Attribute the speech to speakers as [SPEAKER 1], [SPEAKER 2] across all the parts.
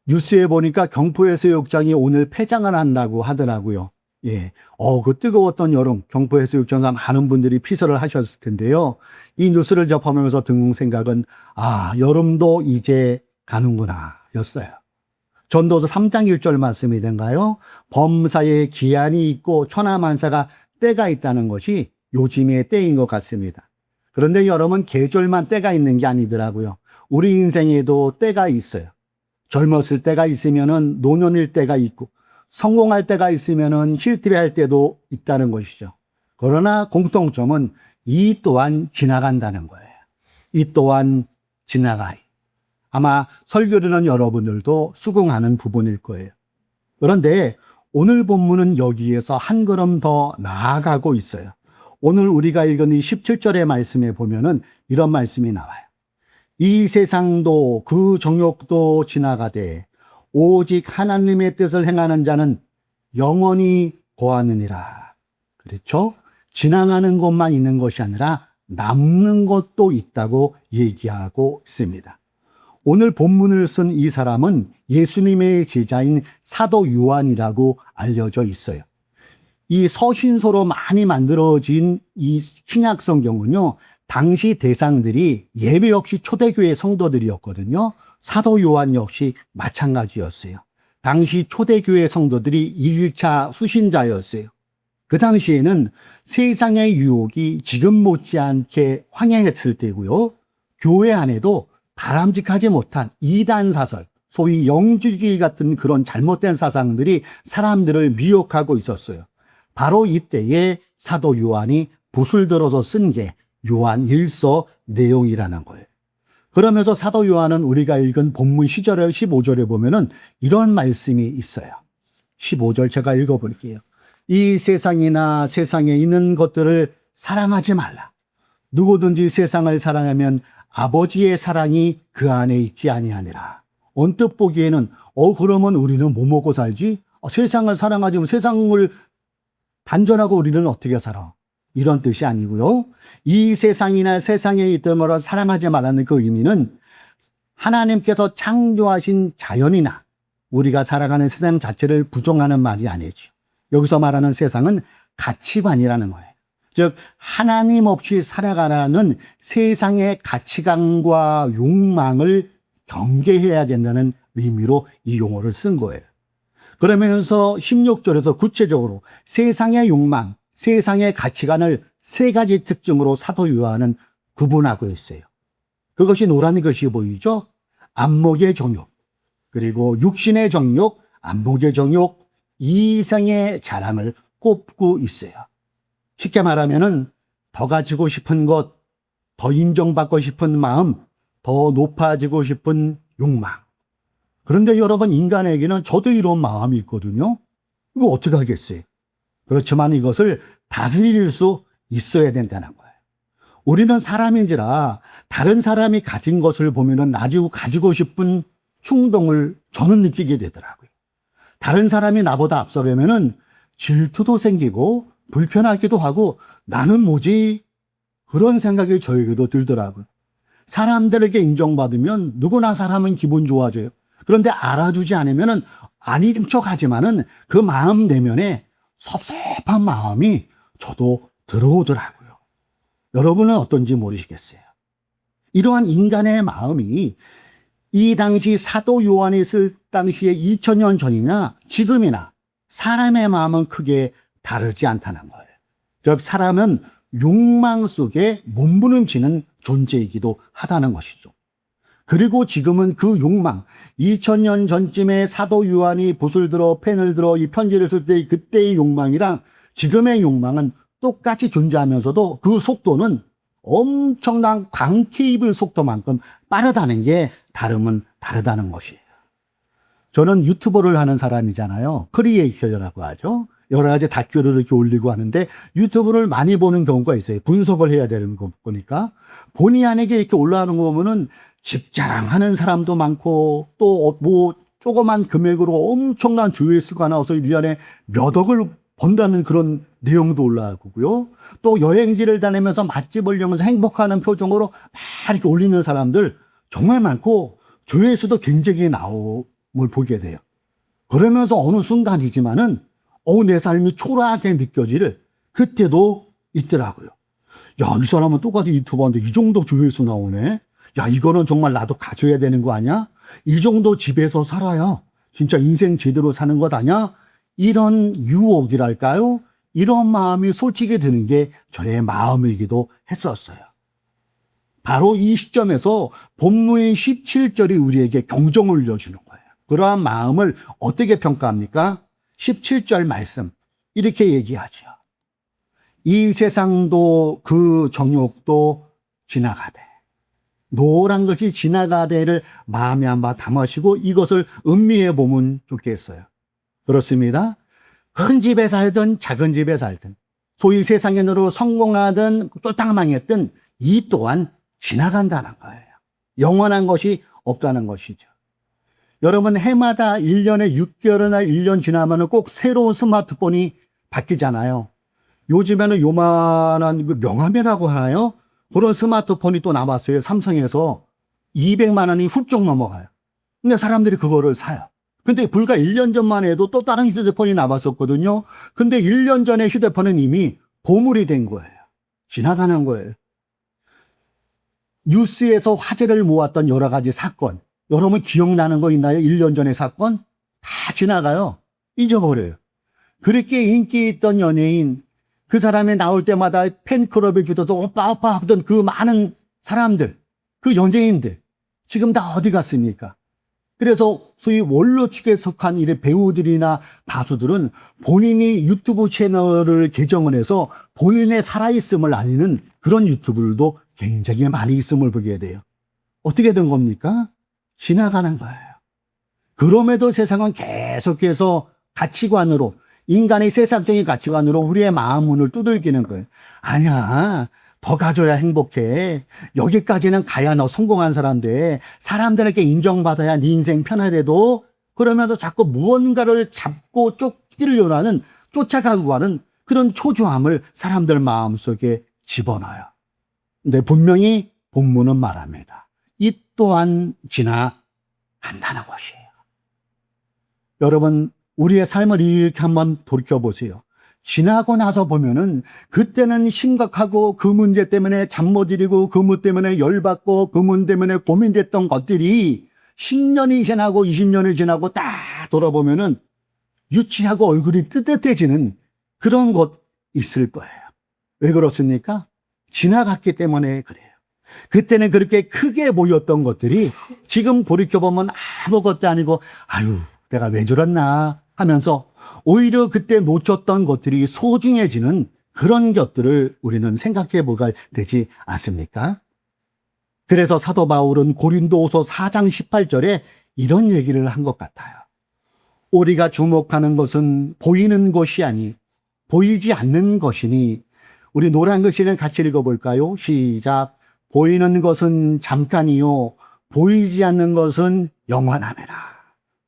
[SPEAKER 1] 뉴스에 보니까 경포해수욕장이 오늘 폐장을 한다고 하더라고요. 예. 그 뜨거웠던 여름, 경포해수욕장에 많은 분들이 피서를 하셨을 텐데요. 이 뉴스를 접하면서 든 생각은, 여름도 이제 가는구나, 였어요. 전도서 3장 1절 말씀이 된가요? 범사에 기한이 있고 천하만사가 때가 있다는 것이 요즘의 때인 것 같습니다. 그런데 여러분, 계절만 때가 있는 게 아니더라고요. 우리 인생에도 때가 있어요. 젊었을 때가 있으면은 노년일 때가 있고, 성공할 때가 있으면은 실패할 때도 있다는 것이죠. 그러나 공통점은 이 또한 지나간다는 거예요. 이 또한 지나가요. 아마 설교하는 여러분들도 수긍하는 부분일 거예요. 그런데 오늘 본문은 여기에서 한 걸음 더 나아가고 있어요. 오늘 우리가 읽은 이 17절의 말씀에 보면은 이런 말씀이 나와요. 이 세상도 그 정욕도 지나가되 오직 하나님의 뜻을 행하는 자는 영원히 거하느니라. 그렇죠? 지나가는 것만 있는 것이 아니라 남는 것도 있다고 얘기하고 있습니다. 오늘 본문을 쓴 이 사람은 예수님의 제자인 사도 요한이라고 알려져 있어요. 이 서신서로 많이 만들어진 이 신약 성경은요, 당시 대상들이 예배 없이 초대교회 성도들이었거든요. 사도 요한 역시 마찬가지였어요. 당시 초대교회 성도들이 1차 수신자였어요. 그 당시에는 세상의 유혹이 지금 못지않게 황량했을 때고요. 교회 안에도 바람직하지 못한 이단사설, 소위 영주주의 같은 그런 잘못된 사상들이 사람들을 미혹하고 있었어요. 바로 이때에 사도 요한이 붓을 들어서 쓴 게 요한 1서 내용이라는 거예요. 그러면서 사도 요한은 우리가 읽은 본문 15절에 보면은 이런 말씀이 있어요. 15절 제가 읽어볼게요. 이 세상이나 세상에 있는 것들을 사랑하지 말라. 누구든지 세상을 사랑하면 아버지의 사랑이 그 안에 있지 아니하니라. 언뜻 보기에는 그러면 우리는 뭐 먹고 살지? 세상을 사랑하지, 세상을 단전하고 우리는 어떻게 살아? 이런 뜻이 아니고요. 이 세상이나 세상에 있던 것을 사랑하지 말라는 그 의미는 하나님께서 창조하신 자연이나 우리가 살아가는 세상 자체를 부정하는 말이 아니죠. 여기서 말하는 세상은 가치관이라는 거예요. 즉 하나님 없이 살아가라는 세상의 가치관과 욕망을 경계해야 된다는 의미로 이 용어를 쓴 거예요. 그러면서 16절에서 구체적으로 세상의 욕망, 세상의 가치관을 세 가지 특징으로 사도 요한은 구분하고 있어요. 그것이 노란 것이 보이죠? 안목의 정욕, 그리고 육신의 정욕, 안목의 정욕, 이성의 자랑을 꼽고 있어요. 쉽게 말하면은 더 가지고 싶은 것, 더 인정받고 싶은 마음, 더 높아지고 싶은 욕망. 그런데 여러분, 인간에게는 저도 이런 마음이 있거든요. 이거 어떻게 하겠어요? 그렇지만 이것을 다스릴 수 있어야 된다는 거예요. 우리는 사람인지라 다른 사람이 가진 것을 보면은 나도 가지고 싶은 충동을 저는 느끼게 되더라고요. 다른 사람이 나보다 앞서 가면은 질투도 생기고 불편하기도 하고 나는 뭐지? 그런 생각이 저에게도 들더라고요. 사람들에게 인정받으면 누구나 사람은 기분 좋아져요. 그런데 알아주지 않으면은 아닌 척 하지만은 그 마음 내면에 섭섭한 마음이 저도 들어오더라고요. 여러분은 어떤지 모르시겠어요. 이러한 인간의 마음이 이 당시 사도 요한이 쓸 당시에 2000년 전이나 지금이나 사람의 마음은 크게 다르지 않다는 거예요. 즉 사람은 욕망 속에 몸부림치는 존재이기도 하다는 것이죠. 그리고 지금은 그 욕망, 2000년 전쯤에 사도 요한이 붓을 들어 펜을 들어 이 편지를 쓸 때 그때의 욕망이랑 지금의 욕망은 똑같이 존재하면서도 그 속도는 엄청난 광케이블 속도만큼 빠르다는 게 다름은 다르다는 것이에요. 저는 유튜버를 하는 사람이잖아요. 크리에이터라고 하죠. 여러 가지 다큐를 이렇게 올리고 하는데 유튜브를 많이 보는 경우가 있어요. 분석을 해야 되는 거 보니까 본의 아니게 이렇게 올라가는 거 보면은 집 자랑하는 사람도 많고 또 뭐 조그만 금액으로 엄청난 조회수가 나와서 이 안에 몇 억을 번다는 그런 내용도 올라가고요. 또 여행지를 다니면서 맛집을 이용해서 행복하는 표정으로 막 이렇게 올리는 사람들 정말 많고 조회수도 굉장히 보게 돼요. 그러면서 어느 순간이지만은 내 삶이 초라하게 느껴질 그때도 있더라고요. 야, 이 사람은 똑같이 유튜버인데 이 정도 조회수 나오네. 야, 이거는 정말 나도 가져야 되는 거 아니야? 이 정도 집에서 살아야 진짜 인생 제대로 사는 것 아니야? 이런 유혹이랄까요? 이런 마음이 솔직히 드는 게 저의 마음이기도 했었어요. 바로 이 시점에서 본문의 17절이 우리에게 경종을 울려주는 거예요. 그러한 마음을 어떻게 평가합니까? 17절 말씀 이렇게 얘기하죠. 이 세상도 그 정욕도 지나가되, 노란 것이 지나가되를 마음에 한바 담으시고 이것을 음미해 보면 좋겠어요. 그렇습니다. 큰 집에 살든 작은 집에 살든 소위 세상인으로 성공하든 쫄딱 망했든 이 또한 지나간다는 거예요. 영원한 것이 없다는 것이죠. 여러분, 해마다 1년에 6개월이나 1년 지나면 꼭 새로운 스마트폰이 바뀌잖아요. 요즘에는 요만한 명함이라고 하나요? 그런 스마트폰이 또 나왔어요. 삼성에서 200만 원이 훌쩍 넘어가요. 근데 사람들이 그거를 사요. 근데 불과 1년 전만 해도 또 다른 휴대폰이 나왔었거든요. 근데 1년 전에 휴대폰은 이미 고물이 된 거예요. 지나가는 거예요. 뉴스에서 화제를 모았던 여러 가지 사건, 여러분 기억나는 거 있나요? 1년 전의 사건? 다 지나가요. 잊어버려요. 그렇게 인기 있던 연예인, 그 사람이 나올 때마다 팬클럽에 주어서 오빠 오빠 하던 그 많은 사람들, 그 연예인들 지금 다 어디 갔습니까? 그래서 소위 원로 축에 속한 이 배우들이나 가수들은 본인이 유튜브 채널을 개정을 해서 본인의 살아있음을 알리는 그런 유튜브들도 굉장히 많이 있음을 보게 돼요. 어떻게 된 겁니까? 지나가는 거예요. 그럼에도 세상은 계속해서 가치관으로, 인간의 세상적인 가치관으로 우리의 마음 문을 두들기는 거예요. 아니야, 더 가져야 행복해. 여기까지는 가야 너 성공한 사람 돼. 사람들에게 인정받아야 네 인생 편하래도, 그러면서 자꾸 무언가를 잡고 쫓기려고 하는, 쫓아가고 하는 그런 초조함을 사람들 마음속에 집어넣어요. 근데 분명히 본문은 말합니다. 이 또한 지나간다는 것이에요. 여러분, 우리의 삶을 이렇게 한번 돌이켜보세요. 지나고 나서 보면은 그때는 심각하고 그 문제 때문에 잠 못 이루고 그 문 때문에 열받고 그 문 때문에 고민됐던 것들이 10년이 지나고 20년이 지나고 딱 돌아보면은 유치하고 얼굴이 뜨뜻해지는 그런 것 있을 거예요. 왜 그렇습니까? 지나갔기 때문에 그래요. 그때는 그렇게 크게 보였던 것들이 지금 돌이켜보면 아무것도 아니고 아유, 내가 왜 저랬나 하면서 오히려 그때 놓쳤던 것들이 소중해지는 그런 것들을 우리는 생각해 보게 되지 않습니까? 그래서 사도 바울은 고린도후서 4장 18절에 이런 얘기를 한 것 같아요. 우리가 주목하는 것은 보이는 것이 아니 보이지 않는 것이니, 우리 노란 글씨는 같이 읽어볼까요? 시작. 보이는 것은 잠깐이요 보이지 않는 것은 영원함이라.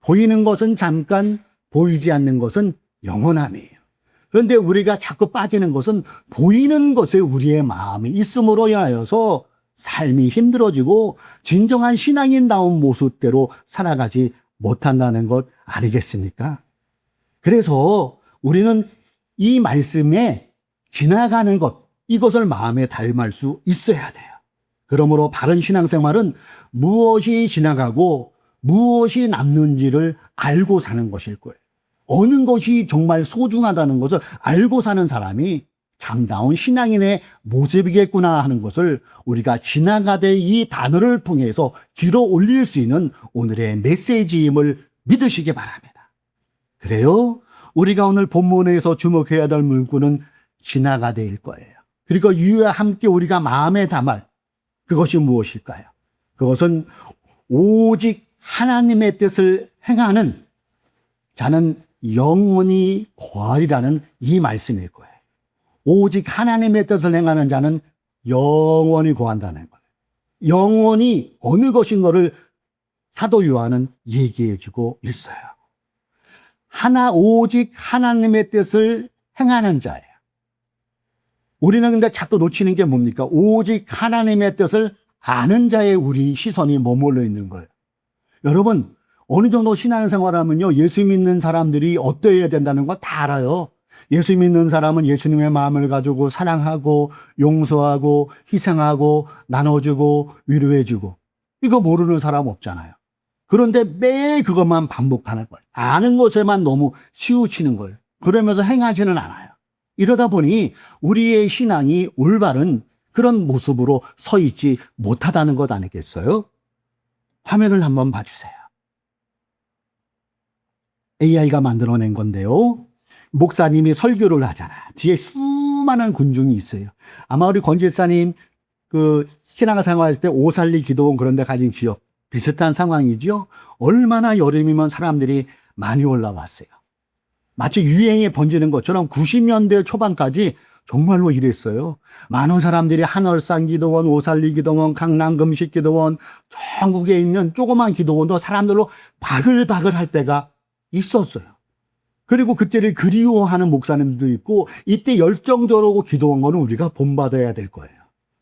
[SPEAKER 1] 보이는 것은 잠깐, 보이지 않는 것은 영원함이에요. 그런데 우리가 자꾸 빠지는 것은 보이는 것에 우리의 마음이 있음으로 인하여서 삶이 힘들어지고 진정한 신앙인다운 모습대로 살아가지 못한다는 것 아니겠습니까? 그래서 우리는 이 말씀에 지나가는 것, 이것을 마음에 담을 수 있어야 돼요. 그러므로 바른 신앙생활은 무엇이 지나가고 무엇이 남는지를 알고 사는 것일 거예요. 어느 것이 정말 소중하다는 것을 알고 사는 사람이 참다운 신앙인의 모습이겠구나 하는 것을 우리가 지나가되 이 단어를 통해서 길어 올릴 수 있는 오늘의 메시지임을 믿으시기 바랍니다. 그래요? 우리가 오늘 본문에서 주목해야 될 문구는 지나가되일 거예요. 그리고 이와 함께 우리가 마음에 담을 그것이 무엇일까요? 그것은 오직 하나님의 뜻을 행하는 자는 영원히 거하리라는 이 말씀일 거예요. 오직 하나님의 뜻을 행하는 자는 영원히 거한다는 거예요. 영원히 어느 것인 것을 사도 요한은 얘기해 주고 있어요. 오직 하나님의 뜻을 행하는 자예요. 우리는 근데 자꾸 놓치는 게 뭡니까? 오직 하나님의 뜻을 아는 자의 우리 시선이 머물러 있는 거예요. 여러분, 어느 정도 신앙생활하면요, 예수 믿는 사람들이 어떠해야 된다는 거 다 알아요. 예수 믿는 사람은 예수님의 마음을 가지고 사랑하고 용서하고 희생하고 나눠주고 위로해주고, 이거 모르는 사람 없잖아요. 그런데 매일 그것만 반복하는 거예요. 아는 것에만 너무 치우치는 거예요. 그러면서 행하지는 않아요. 이러다 보니 우리의 신앙이 올바른 그런 모습으로 서 있지 못하다는 것 아니겠어요? 화면을 한번 봐주세요. AI가 만들어낸 건데요. 목사님이 설교를 하잖아. 뒤에 수많은 군중이 있어요. 아마 우리 권질사님 신앙생활 했을 때 오살리 기도원 그런 데 가진 기억 비슷한 상황이죠. 얼마나 여름이면 사람들이 많이 올라왔어요. 마치 유행에 번지는 것처럼 90년대 초반까지 정말로 이랬어요. 많은 사람들이 한월산 기도원, 오살리 기도원, 강남 금식 기도원, 전국에 있는 조그만 기도원도 사람들로 바글바글 할 때가 있었어요. 그리고 그때를 그리워하는 목사님도 있고, 이때 열정적으로 기도한 거는 우리가 본받아야 될 거예요.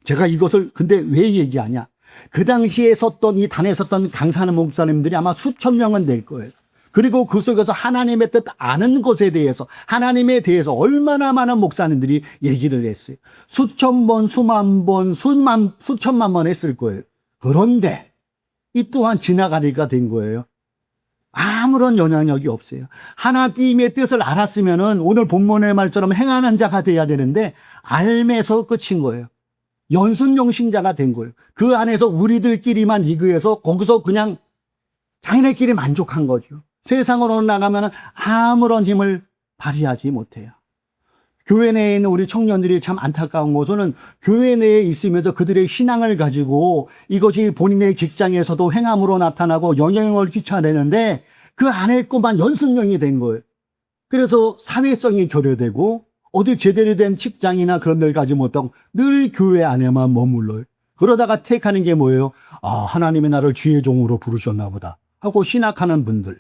[SPEAKER 1] 제가 이것을 근데 왜 얘기하냐? 그 당시에 섰던 이 단에 섰던 강사하는 목사님들이 아마 수천 명은 될 거예요. 그리고 그 속에서 하나님의 뜻 아는 것에 대해서, 하나님에 대해서 얼마나 많은 목사님들이 얘기를 했어요. 수천 번, 수만 번, 수천만 번 했을 거예요. 그런데 이 또한 지나가리가 된 거예요. 아무런 영향력이 없어요. 하나님의 뜻을 알았으면은 오늘 본문의 말처럼 행하는 자가 돼야 되는데, 알면서 끝인 거예요. 연순용신자가 된 거예요. 그 안에서 우리들끼리만 리그해서 거기서 그냥 자기네끼리 만족한 거죠. 세상으로 나가면 아무런 힘을 발휘하지 못해요. 교회 내에 있는 우리 청년들이 참 안타까운 것은, 교회 내에 있으면서 그들의 신앙을 가지고 이것이 본인의 직장에서도 행함으로 나타나고 영향을 끼쳐내는데 그 안에 있고만 연습용이 된 거예요. 그래서 사회성이 결여되고 어디 제대로 된 직장이나 그런 데를 가지 못하고 늘 교회 안에만 머물러요. 그러다가 택하는 게 뭐예요? 하나님이 나를 주의 종으로 부르셨나 보다 하고 신학하는 분들.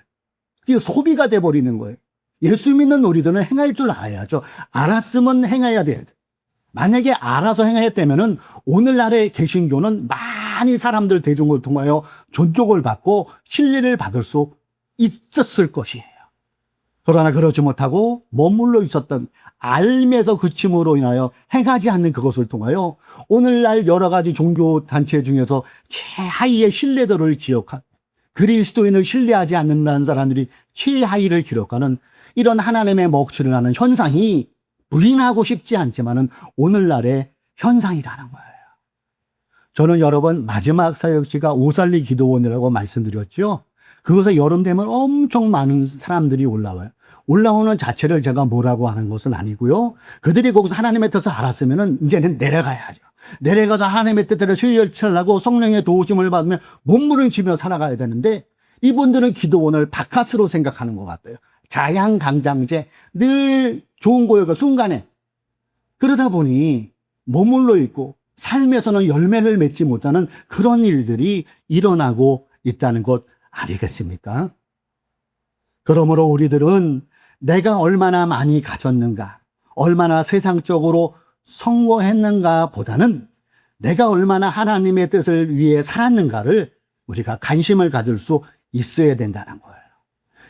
[SPEAKER 1] 그게 소비가 돼버리는 거예요. 예수 믿는 우리들은 행할 줄 알아야죠. 알았으면 행해야 돼요. 만약에 알아서 행했다면은 오늘날의 개신교는 많이 사람들 대중을 통하여 존경을 받고 신뢰를 받을 수 있었을 것이에요. 그러나 그러지 못하고 머물러 있었던 알면서 그침으로 인하여 행하지 않는 그것을 통하여 오늘날 여러 가지 종교 단체 중에서 최하위의 신뢰도를 기억한, 그리스도인을 신뢰하지 않는다는 사람들이 최하위를 기록하는 이런 하나님의 먹칠을 하는 현상이 부인하고 싶지 않지만은 오늘날의 현상이라는 거예요. 저는 여러 번 마지막 사역지가 오살리 기도원이라고 말씀드렸죠. 그곳에 여름 되면 엄청 많은 사람들이 올라와요. 올라오는 자체를 제가 뭐라고 하는 것은 아니고요. 그들이 거기서 하나님의 뜻을 알았으면은 이제는 내려가야죠. 내려가서 하나님의 뜻대로 실천하고 성령의 도우심을 받으면 몸부림치며 살아가야 되는데, 이분들은 기도원을 바카스로 생각하는 것 같아요. 자양강장제, 늘 좋은 거예요, 순간에. 그러다 보니 머물러 있고 삶에서는 열매를 맺지 못하는 그런 일들이 일어나고 있다는 것 아니겠습니까? 그러므로 우리들은 내가 얼마나 많이 가졌는가, 얼마나 세상적으로 성공했는가 보다는 내가 얼마나 하나님의 뜻을 위해 살았는가를 우리가 관심을 가질 수 있어야 된다는 거예요.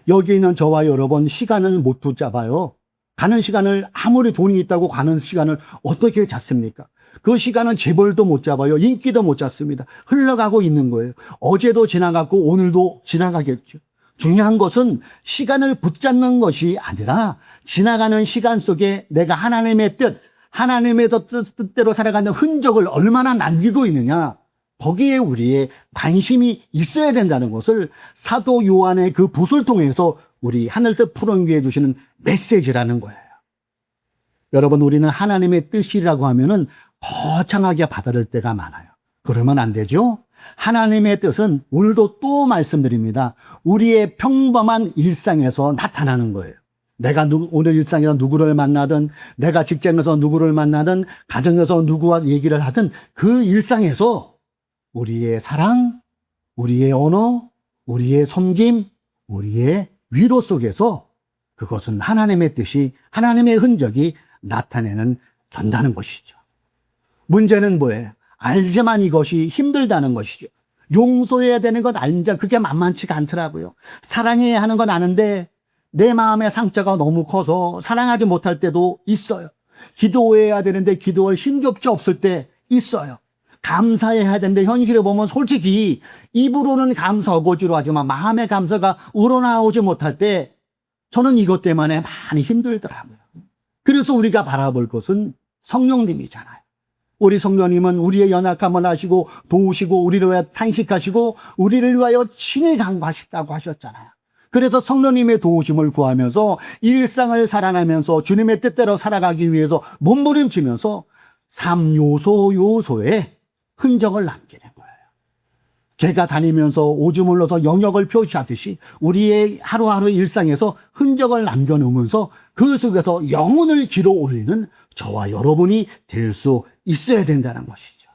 [SPEAKER 1] 여기 있는 저와 여러분 시간을 못 붙잡아요. 가는 시간을, 아무리 돈이 있다고 가는 시간을 어떻게 잡습니까? 그 시간은 재벌도 못 잡아요. 인기도 못 잡습니다. 흘러가고 있는 거예요. 어제도 지나갔고 오늘도 지나가겠죠. 중요한 것은 시간을 붙잡는 것이 아니라 지나가는 시간 속에 내가 하나님의 뜻, 하나님의 뜻대로 살아가는 흔적을 얼마나 남기고 있느냐, 거기에 우리의 관심이 있어야 된다는 것을 사도 요한의 그 붓을 통해서 우리 하늘에서 풀어주게 주시는 메시지라는 거예요. 여러분, 우리는 하나님의 뜻이라고 하면은 거창하게 받아들일 때가 많아요. 그러면 안 되죠? 하나님의 뜻은 오늘도 또 말씀드립니다. 우리의 평범한 일상에서 나타나는 거예요. 내가 오늘 일상에서 누구를 만나든, 내가 직장에서 누구를 만나든, 가정에서 누구와 얘기를 하든 그 일상에서 우리의 사랑, 우리의 언어, 우리의 섬김, 우리의 위로 속에서 그것은 하나님의 뜻이, 하나님의 흔적이 나타내는 된다는 것이죠. 문제는 뭐예요? 알지만 이것이 힘들다는 것이죠. 용서해야 되는 건 알는데 그게 만만치가 않더라고요. 사랑해야 하는 건 아는데 내 마음의 상처가 너무 커서 사랑하지 못할 때도 있어요. 기도해야 되는데 기도할 힘조차 없을 때 있어요. 감사해야 되는데 현실에 보면 솔직히 입으로는 감사 어거지로 하지만 마음의 감사가 우러나오지 못할 때 저는 이것 때문에 많이 힘들더라고요. 그래서 우리가 바라볼 것은 성령님이잖아요. 우리 성령님은 우리의 연약함을 아시고 도우시고 우리를 위하여 탄식하시고 우리를 위하여 친히 강구하셨다고 하셨잖아요. 그래서 성령님의 도우심을 구하면서 일상을 살아가면서 주님의 뜻대로 살아가기 위해서 몸부림치면서 삶 요소에 흔적을 남기는 거예요. 개가 다니면서 오줌을 넣어서 영역을 표시하듯이 우리의 하루하루 일상에서 흔적을 남겨놓으면서 그 속에서 영혼을 길어 올리는 저와 여러분이 될 수 있어야 된다는 것이죠.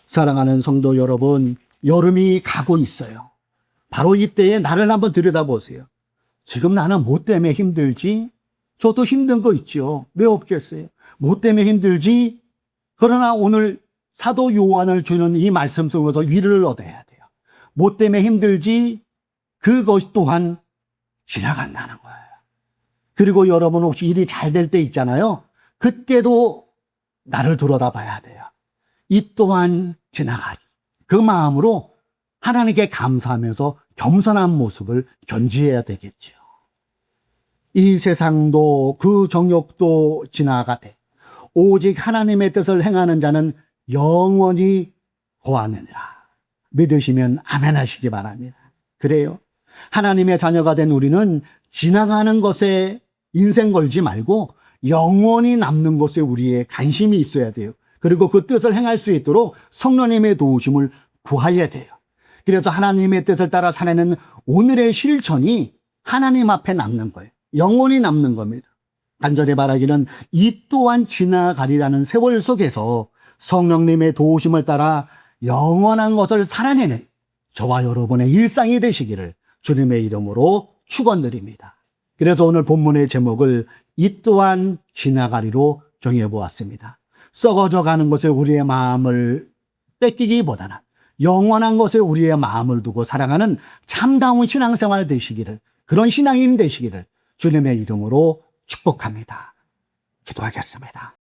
[SPEAKER 1] 사랑하는 성도 여러분, 여름이 가고 있어요. 바로 이때에 나를 한번 들여다보세요. 지금 나는 뭐 때문에 힘들지? 저도 힘든 거 있죠. 왜 없겠어요? 뭐 때문에 힘들지? 그러나 오늘 사도 요한을 주는 이 말씀 속에서 위로를 얻어야 돼요. 뭐 때문에 힘들지? 그것 또한 지나간다는 거예요. 그리고 여러분 혹시 일이 잘 될 때 있잖아요. 그때도 나를 돌아다 봐야 돼요. 이 또한 지나가리. 그 마음으로 하나님께 감사하면서 겸손한 모습을 견지해야 되겠죠. 이 세상도 그 정욕도 지나가되 오직 하나님의 뜻을 행하는 자는 영원히 거하느니라. 믿으시면 아멘 하시기 바랍니다. 그래요. 하나님의 자녀가 된 우리는 지나가는 것에 인생 걸지 말고 영원히 남는 것에 우리의 관심이 있어야 돼요. 그리고 그 뜻을 행할 수 있도록 성령님의 도우심을 구해야 돼요. 그래서 하나님의 뜻을 따라 살아내는 오늘의 실천이 하나님 앞에 남는 거예요. 영원히 남는 겁니다. 간절히 바라기는 이 또한 지나가리라는 세월 속에서 성령님의 도우심을 따라 영원한 것을 살아내는 저와 여러분의 일상이 되시기를 주님의 이름으로 축원드립니다. 그래서 오늘 본문의 제목을 이 또한 지나가리로 정해보았습니다. 썩어져 가는 것에 우리의 마음을 뺏기기보다는 영원한 것에 우리의 마음을 두고 살아가는 참다운 신앙생활 되시기를, 그런 신앙인 되시기를 주님의 이름으로 축복합니다. 기도하겠습니다.